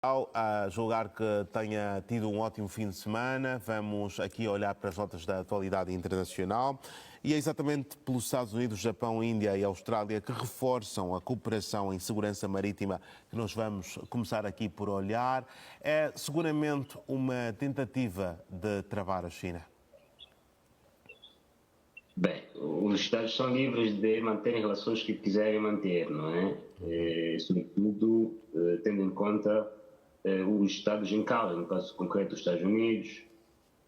A julgar que tenha tido um ótimo fim de semana, vamos aqui olhar para as notas da atualidade internacional e é exatamente pelos Estados Unidos, Japão, Índia e Austrália que reforçam a cooperação em segurança marítima que nós vamos começar aqui por olhar. É seguramente uma tentativa de travar a China. Bem, os Estados são livres de manterem relações que quiserem manter, não é? Sobretudo tendo em conta os Estados em causa, no caso concreto os Estados Unidos,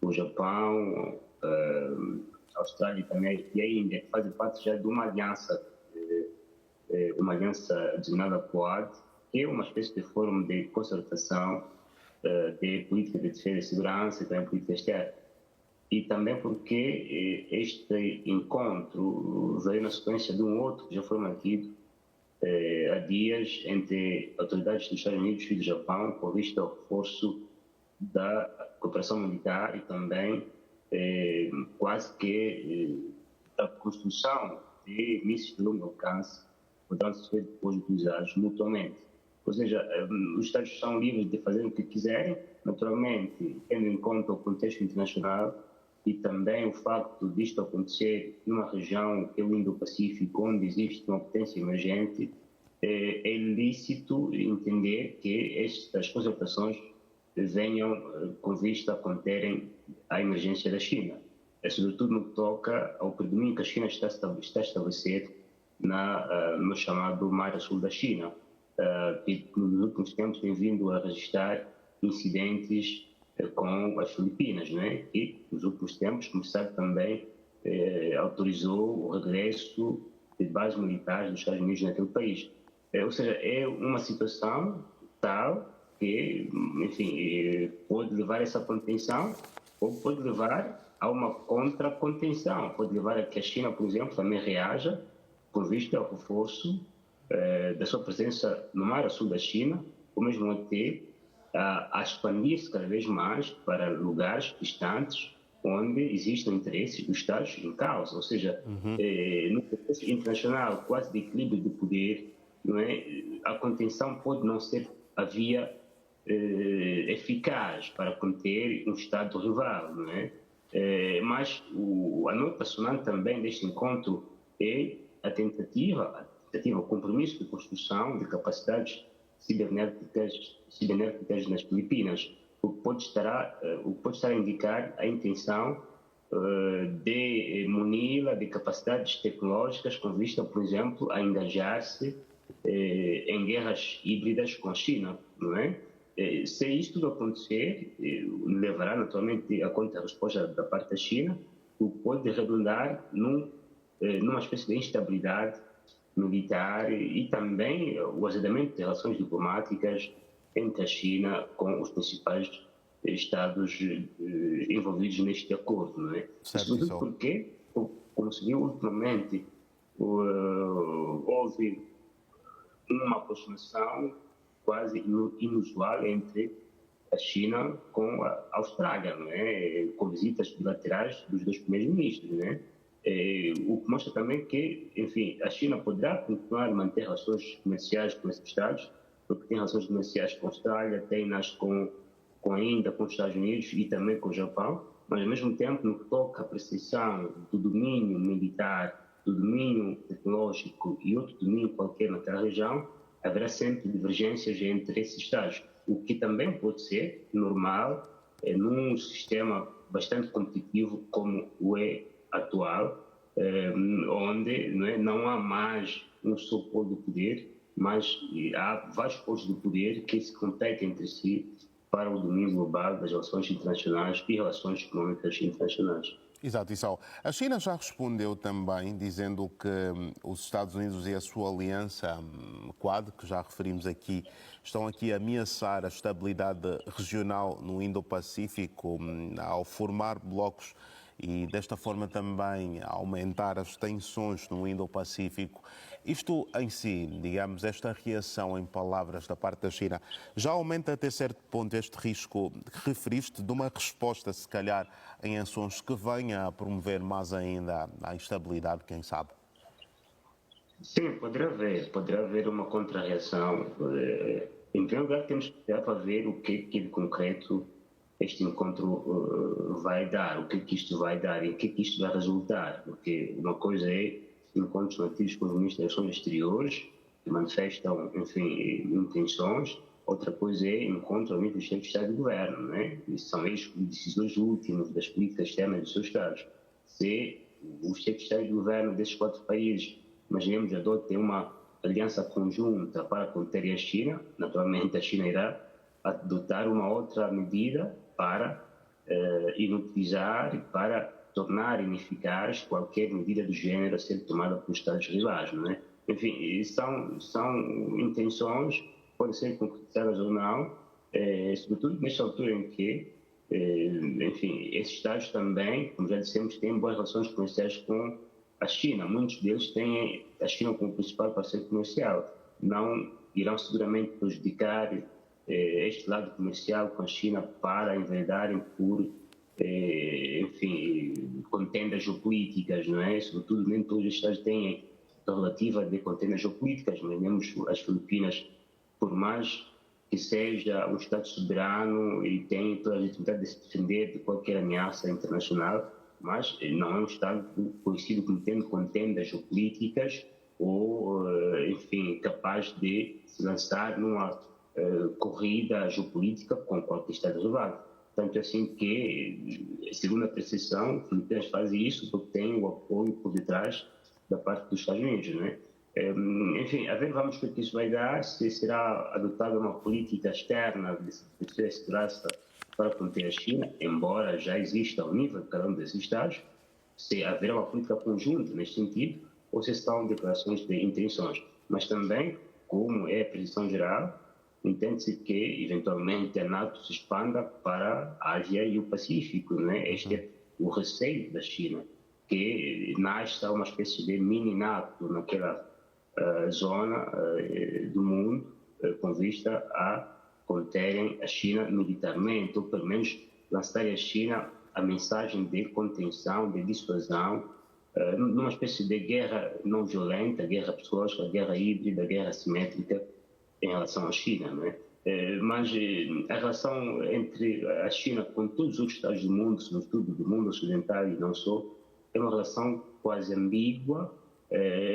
o Japão, a Austrália também e a Índia, que fazem parte já de uma aliança designada Quad, que é uma espécie de fórum de concertação de política de defesa e segurança e também política externa. E também porque este encontro veio na sequência de um outro que já foi mantido há dias entre autoridades dos Estados Unidos e do Japão, com vista ao reforço da cooperação militar e também quase que da construção de mísseis de longo alcance, podendo ser depois utilizados mutuamente. Ou seja, os Estados são livres de fazer o que quiserem, naturalmente, tendo em conta o contexto internacional e também o facto disto acontecer numa região que é o Indo-Pacífico, onde existe uma potência emergente, é lícito entender que estas concertações venham com vista a conterem a emergência da China. Sobretudo no que toca ao predomínio que a China está a estabelecer no chamado Mar a Sul da China, que nos últimos tempos tem vindo a registrar incidentes com as Filipinas, não é? E nos últimos tempos, como se sabe, também autorizou o regresso de bases militares dos Estados Unidos naquele país. Ou seja, é uma situação tal que, enfim, pode levar a essa contenção ou pode levar a uma contra-contenção, pode levar a que a China, por exemplo, também reaja com vista ao reforço da sua presença no Mar a Sul da China, ou mesmo até a expandir-se cada vez mais para lugares distantes onde existem interesses dos Estados em causa. Ou seja, no contexto internacional quase de equilíbrio de poder, não é? A contenção pode não ser a via eficaz para conter um Estado rival, não é? Mas a nota sonante também deste encontro é a tentativa, o compromisso de construção de capacidades cibernéticas nas Filipinas, o que pode estar a indicar a intenção de muni-la de capacidades tecnológicas com vista, por exemplo, a engajar-se em guerras híbridas com a China, não é? Se isto tudo acontecer, levará naturalmente a conta-resposta da parte da China, o que pode redundar numa espécie de instabilidade militar e também o azedamento de relações diplomáticas entre a China com os principais Estados envolvidos neste acordo, não é? Sobretudo porque, como se viu ultimamente, houve uma aproximação quase inusual entre a China com a Austrália, não é? Com visitas bilaterais dos dois primeiros ministros, não é? O que mostra também que, enfim, a China poderá continuar a manter relações comerciais com esses Estados, porque tem relações comerciais com a Austrália, tem-nas com a Índia, com os Estados Unidos e também com o Japão, mas ao mesmo tempo, no que toca à apreciação do domínio militar, do domínio tecnológico e outro domínio qualquer naquela região, haverá sempre divergências entre esses Estados, o que também pode ser normal num sistema bastante competitivo como o atual, onde não há mais um só polo de poder, mas há vários polos de poder que se competem entre si para o domínio global das relações internacionais e relações econômicas internacionais. Exato, Issao. A China já respondeu também, dizendo que os Estados Unidos e a sua aliança Quad, que já referimos aqui, estão aqui a ameaçar a estabilidade regional no Indo-Pacífico ao formar blocos e desta forma também aumentar as tensões no Indo-Pacífico. Isto em si, digamos, esta reação em palavras da parte da China, já aumenta até certo ponto este risco que referiste de uma resposta, se calhar, em ações que venha a promover mais ainda a instabilidade, quem sabe? Sim, poderá haver uma contra-reação Em primeiro lugar, temos que esperar para ver o que de concreto este encontro vai dar, o que isto vai dar e o que isto vai resultar. Porque uma coisa é encontros mantidos com os ministros das Relações Exteriores, que manifestam, enfim, intenções. Outra coisa é encontro ao nível dos chefes de Estado e de Governo, né? E são eles os decisores últimos das políticas externas dos seus Estados. Se os chefes de Estado e de Governo desses 4 países, imaginemos, adotem uma aliança conjunta para conter a China, naturalmente a China irá adotar uma outra medida para inutilizar e para tornar ineficaz qualquer medida do gênero a ser tomada pelos Estados rivais, não é? Enfim, são intenções, podem ser concretizadas ou não, sobretudo nesta altura em que, enfim, esses Estados também, como já dissemos, têm boas relações comerciais com a China. Muitos deles têm a China como principal parceiro comercial. Não irão seguramente prejudicar este lado comercial com a China para enveredarem por, enfim, contendas geopolíticas, não é? Sobretudo, nem todos os Estados têm a relativa de contendas geopolíticas. Lembremos as Filipinas, por mais que seja um Estado soberano e tem toda a legitimidade de se defender de qualquer ameaça internacional, mas não é um Estado conhecido como tendo contendas geopolíticas ou, enfim, capaz de se lançar numa corrida geopolítica com qualquer Estado rival. Tanto é assim que, segundo a percepção, Filipinas faz isso porque tem o apoio por detrás da parte dos Estados Unidos, não é? Enfim, a ver, vamos ver o que isso vai dar, se será adotada uma política externa de segurança para conter a China, embora já exista ao nível de cada um desses Estados, se haverá uma política conjunta neste sentido, ou se são declarações de intenções. Mas também, como é a posição geral, entende-se que, eventualmente, a NATO se expanda para a Ásia e o Pacífico, né? Este é o receio da China, que nasce uma espécie de mini-NATO naquela zona do mundo, com vista a conterem a China militarmente, ou pelo menos lançarem à China a mensagem de contenção, de dissuasão, numa espécie de guerra não violenta, guerra psicológica, guerra híbrida, guerra assimétrica em relação à China, não é? Mas a relação entre a China com todos os Estados do mundo, sobretudo do mundo ocidental e não só, é uma relação quase ambígua,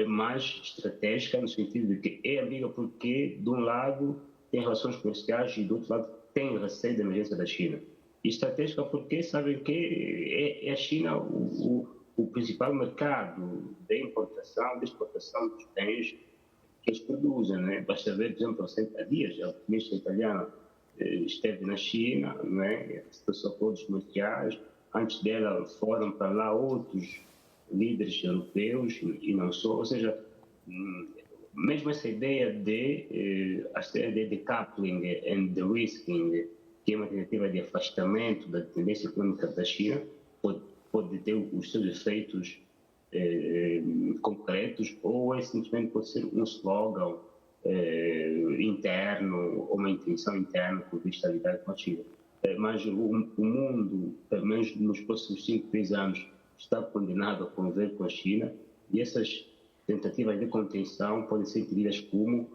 mas estratégica, no sentido de que é ambígua porque, de um lado, tem relações comerciais e, do outro lado, tem receio da emergência da China. E estratégica porque sabem que é a China o principal mercado de importação, de exportação dos bens que eles produzem, né? Basta ver, por exemplo, há dias, a ministra italiana esteve na China, né? Esses acordos comerciais. Antes dela foram para lá outros líderes europeus e não só. Ou seja, mesmo essa ideia de decoupling and de-risking, que é uma tentativa de afastamento da tendência econômica da China, pode ter os seus efeitos concretos, ou simplesmente pode ser um slogan interno ou uma intenção interna com vista a lidar com a China. Mas o mundo, pelo menos nos próximos 5, 10 anos, está condenado a conviver com a China, e essas tentativas de contenção podem ser entendidas como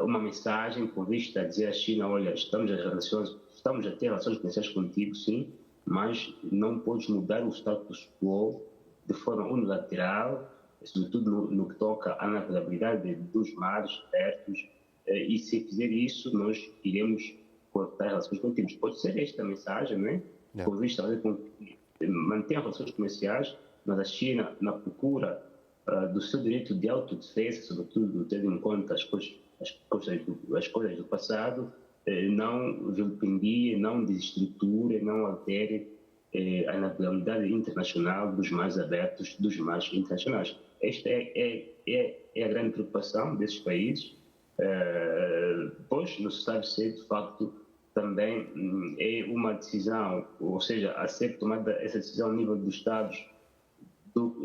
uma mensagem com vista a dizer à China: olha, estamos a ter relações comerciais contigo, sim, mas não podes mudar o status quo de forma unilateral, sobretudo no que toca à navegabilidade dos mares abertos, e se fizer isso, nós iremos cortar relações contínuas. Pode ser esta a mensagem, não é? Com vista a manter relações comerciais, mas a China, na procura do seu direito de autodefesa, sobretudo tendo em conta as coisas do passado, não vilipendie, não desestruture, não altere a navegabilidade internacional dos mares abertos, dos mares internacionais. Esta é a grande preocupação desses países, pois não se sabe se, de facto, também é uma decisão, ou seja, a ser tomada essa decisão ao nível dos Estados,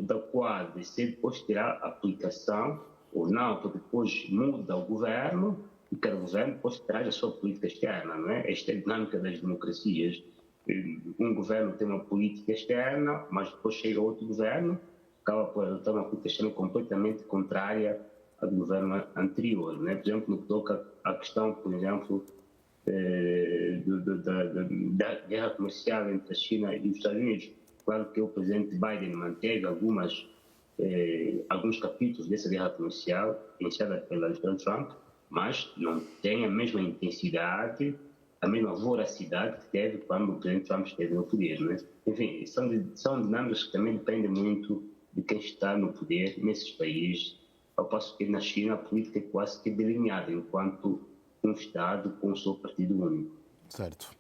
da qual se depois terá aplicação ou não, porque depois muda o governo e cada governo depois traz a sua política externa, não é? Esta é a dinâmica das democracias. Um governo tem uma política externa, mas depois chega outro governo, acaba por adotar uma política externa completamente contrária a do governo anterior, né? Por exemplo, no que toca à questão, por exemplo, da guerra comercial entre a China e os Estados Unidos. Claro que o presidente Biden manteve alguns capítulos dessa guerra comercial iniciada pelo Donald Trump, mas não tem a mesma intensidade, a mesma voracidade que teve quando o presidente Trump esteve no poder. Né? Enfim, são dinâmicas que também dependem muito de quem está no poder nesses países, ao passo que na China a política é quase que delineada enquanto um Estado com o seu partido único. Certo.